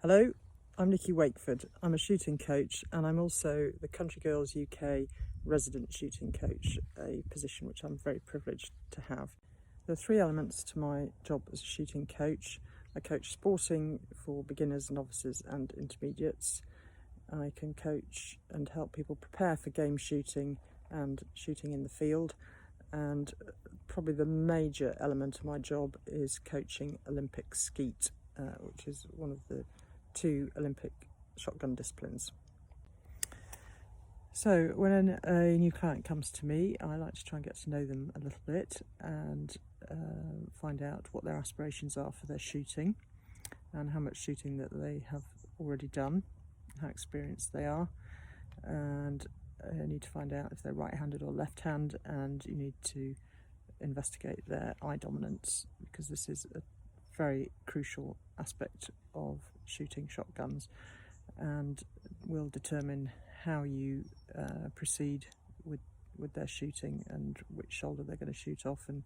Hello, I'm Nicki Wakeford. I'm a shooting coach and I'm also the Country Girls UK resident shooting coach, a position which I'm very privileged to have. There are three elements to my job as a shooting coach. I coach sporting for beginners, novices and intermediates. I can coach and help people prepare for game shooting and shooting in the field. And probably the major element of my job is coaching Olympic skeet, which is one of the two Olympic shotgun disciplines. So when a new client comes to me, I like to try and get to know them a little bit and find out what their aspirations are for their shooting and how much shooting that they have already done, how experienced they are, and you need to find out if they're right-handed or left-hand, and you need to investigate their eye dominance, because this is a very crucial aspect of shooting shotguns and will determine how you proceed with their shooting and which shoulder they're going to shoot off and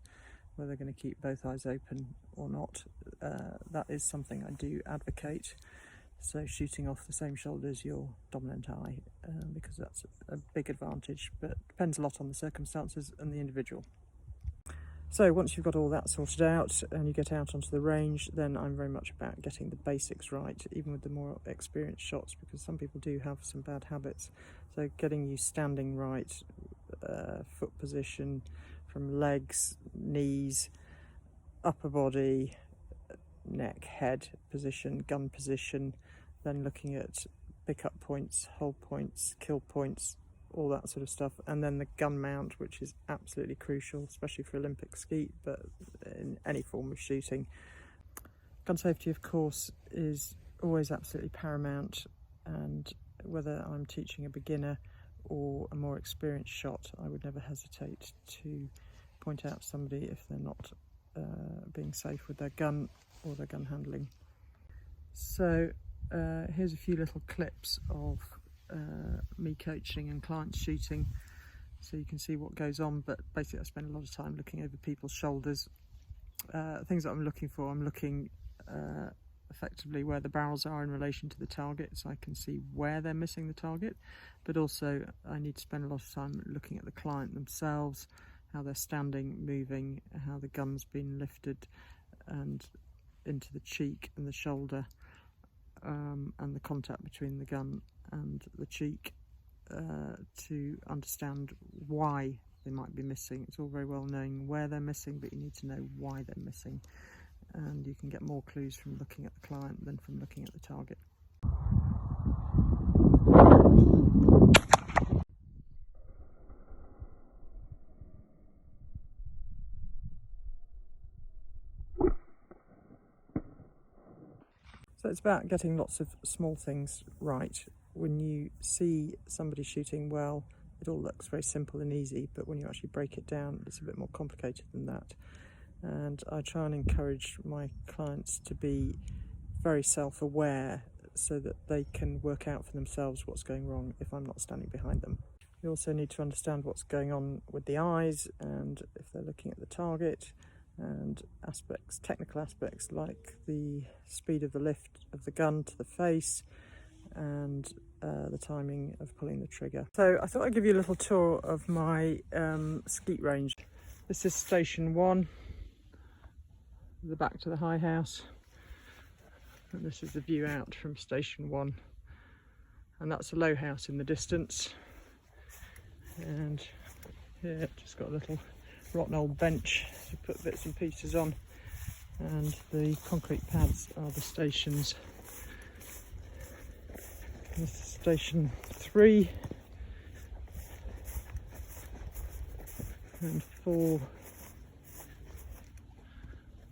whether they're going to keep both eyes open or not. That is something I do advocate, so shooting off the same shoulder as your dominant eye, because that's a big advantage, but depends a lot on the circumstances and the individual. So once you've got all that sorted out and you get out onto the range, then I'm very much about getting the basics right, even with the more experienced shots, because some people do have some bad habits. So getting you standing right, foot position from legs, knees, upper body, neck, head position, gun position, then looking at pick-up points, hold points, kill points, all that sort of stuff, and then the gun mount, which is absolutely crucial, especially for Olympic skeet, but in any form of shooting. Gun safety, of course, is always absolutely paramount, and whether I'm teaching a beginner or a more experienced shot, I would never hesitate to point out somebody if they're not being safe with their gun or their gun handling. So here's a few little clips of me coaching and clients shooting, so you can see what goes on. But basically I spend a lot of time looking over people's shoulders. Things that I'm looking effectively where the barrels are in relation to the target, so I can see where they're missing the target, but also I need to spend a lot of time looking at the client themselves, how they're standing, moving, how the gun's been lifted and into the cheek and the shoulder, and the contact between the gun and the cheek, to understand why they might be missing. It's all very well knowing where they're missing, but you need to know why they're missing, and you can get more clues from looking at the client than from looking at the target. So it's about getting lots of small things right. When you see somebody shooting well, it all looks very simple and easy, but when you actually break it down, it's a bit more complicated than that. And I try and encourage my clients to be very self-aware so that they can work out for themselves what's going wrong if I'm not standing behind them. You also need to understand what's going on with the eyes and if they're looking at the target, and aspects, technical aspects like the speed of the lift of the gun to the face and the timing of pulling the trigger. So I thought I'd give you a little tour of my skeet range. This is Station 1, the back to the high house, and this is the view out from Station 1, and that's a low house in the distance. And here just got a little rotten old bench to put bits and pieces on, and the concrete pads are the stations. This is Station 3 and 4,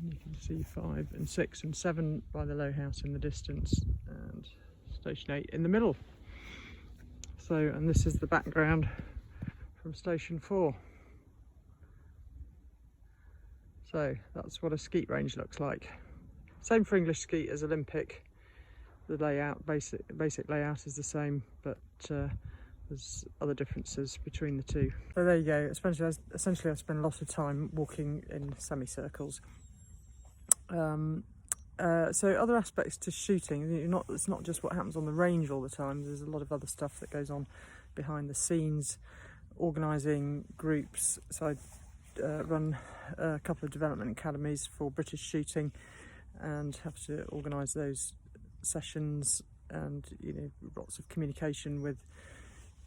and you can see 5 and 6 and 7 by the low house in the distance, and Station 8 in the middle. So, and this is the background from Station 4. So that's what a skeet range looks like. Same for English skeet as Olympic. The layout, basic layout is the same, but there's other differences between the two. So there you go. Essentially I spend a lot of time walking in semicircles. So other aspects to shooting, it's not just what happens on the range all the time. There's a lot of other stuff that goes on behind the scenes, organising groups. So I run a couple of development academies for British shooting and have to organise those sessions, and lots of communication with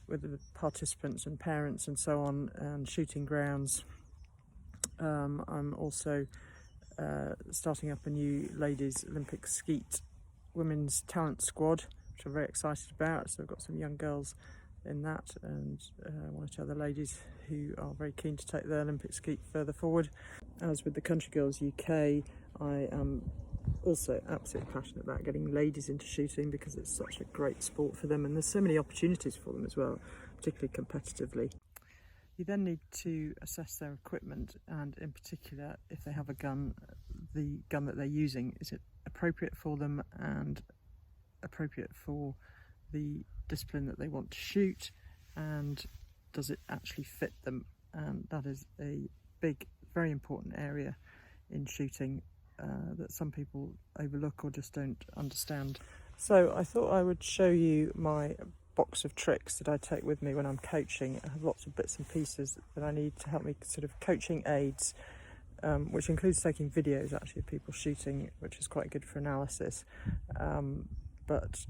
the participants and parents and so on, and shooting grounds. I'm also starting up a new ladies Olympic skeet women's talent squad, which I'm very excited about. So I've got some young girls in that, and one or two other ladies who are very keen to take their Olympic skeet further forward. As with the Country Girls UK, I am also absolutely passionate about getting ladies into shooting because it's such a great sport for them, and there's so many opportunities for them as well, particularly competitively. You then need to assess their equipment, and in particular, if they have a gun, the gun that they're using, is it appropriate for them and appropriate for the discipline that they want to shoot, and does it actually fit them? And that is a big, very important area in shooting that some people overlook or just don't understand. So I thought I would show you my box of tricks that I take with me when I'm coaching. I have lots of bits and pieces that I need to help me, sort of coaching aids, which includes taking videos actually of people shooting, which is quite good for analysis. But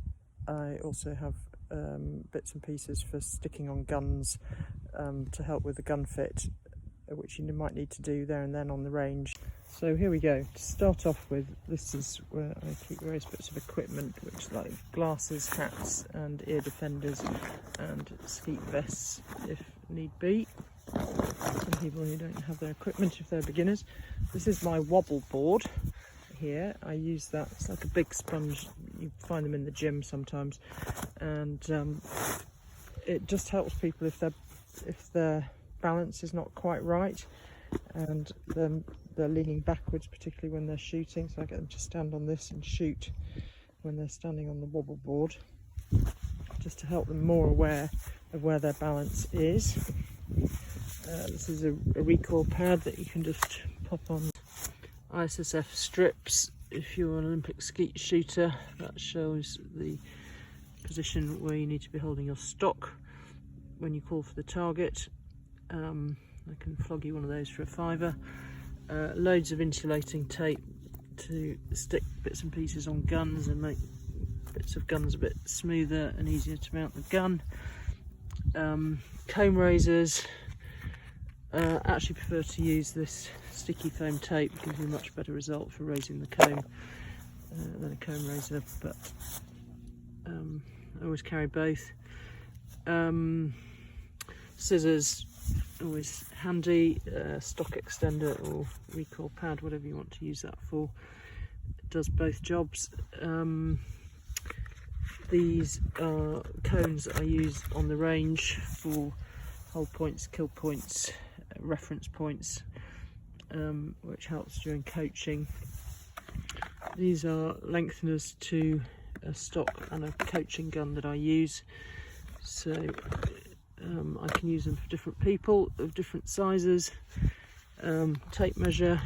I also have bits and pieces for sticking on guns to help with the gun fit, which you might need to do there and then on the range. So here we go. To start off with, this is where I keep various bits of equipment, which is like glasses, hats and ear defenders and skeet vests if need be. Some people who don't have their equipment if they're beginners. This is my Wobble Board here. I use that, it's like a big sponge, you find them in the gym sometimes, and it just helps people if their balance is not quite right and they're leaning backwards, particularly when they're shooting. So I get them to stand on this and shoot when they're standing on the wobble board, just to help them more aware of where their balance is. This is a recoil pad that you can just pop on. ISSF strips, if you're an Olympic skeet shooter, that shows the position where you need to be holding your stock when you call for the target. I can flog you one of those for a £5. Loads of insulating tape to stick bits and pieces on guns and make bits of guns a bit smoother and easier to mount the gun. Comb razors. Actually prefer to use this sticky foam tape, it gives you a much better result for raising the comb than a comb razor, but I always carry both. Scissors, always handy. Stock extender or recoil pad, whatever you want to use that for, it does both jobs. These are cones I use on the range for hold points, kill points, reference points, which helps during coaching. These are lengtheners to a stock and a coaching gun that I use, so I can use them for different people of different sizes. Tape measure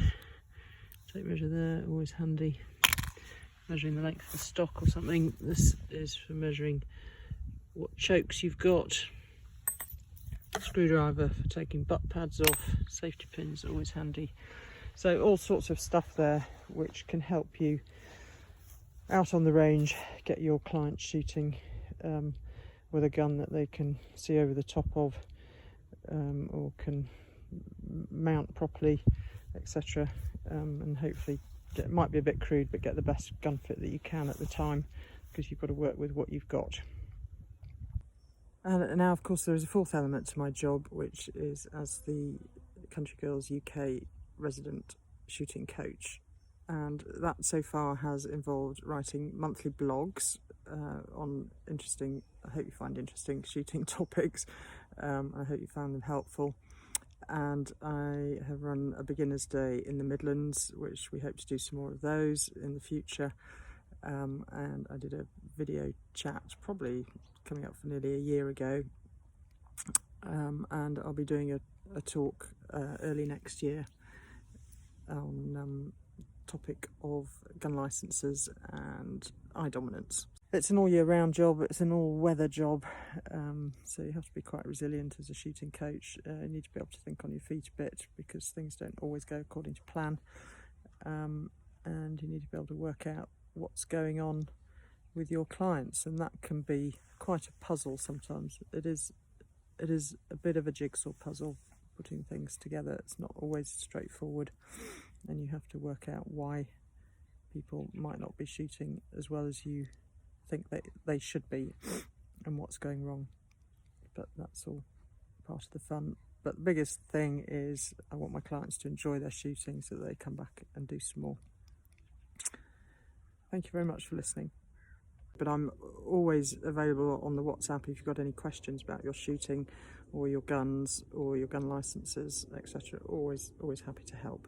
there, always handy, measuring the length of the stock or something. This is for measuring what chokes you've got. Screwdriver for taking butt pads off. Safety pins, always handy. So all sorts of stuff there which can help you out on the range get your client shooting with a gun that they can see over the top of, or can mount properly, etc. And hopefully it might be a bit crude, but get the best gun fit that you can at the time, because you've got to work with what you've got. And now, of course, there is a fourth element to my job, which is as the Country Girls UK resident shooting coach. And that so far has involved writing monthly blogs on interesting, I hope you find interesting shooting topics. I hope you found them helpful. And I have run a beginner's day in the Midlands, which we hope to do some more of those in the future. And I did a video chat probably coming up for nearly a year ago, and I'll be doing a talk early next year on topic of gun licences and eye dominance. It's an all year round job, it's an all weather job, so you have to be quite resilient as a shooting coach. You need to be able to think on your feet a bit because things don't always go according to plan, and you need to be able to work out what's going on with your clients, and that can be quite a puzzle sometimes. It is a bit of a jigsaw puzzle, putting things together. It's not always straightforward, and you have to work out why people might not be shooting as well as you think they should be and what's going wrong. But that's all part of the fun. But the biggest thing is I want my clients to enjoy their shooting so that they come back and do some more. Thank you very much for listening. But I'm always available on the WhatsApp if you've got any questions about your shooting or your guns or your gun licences, etc. Always happy to help.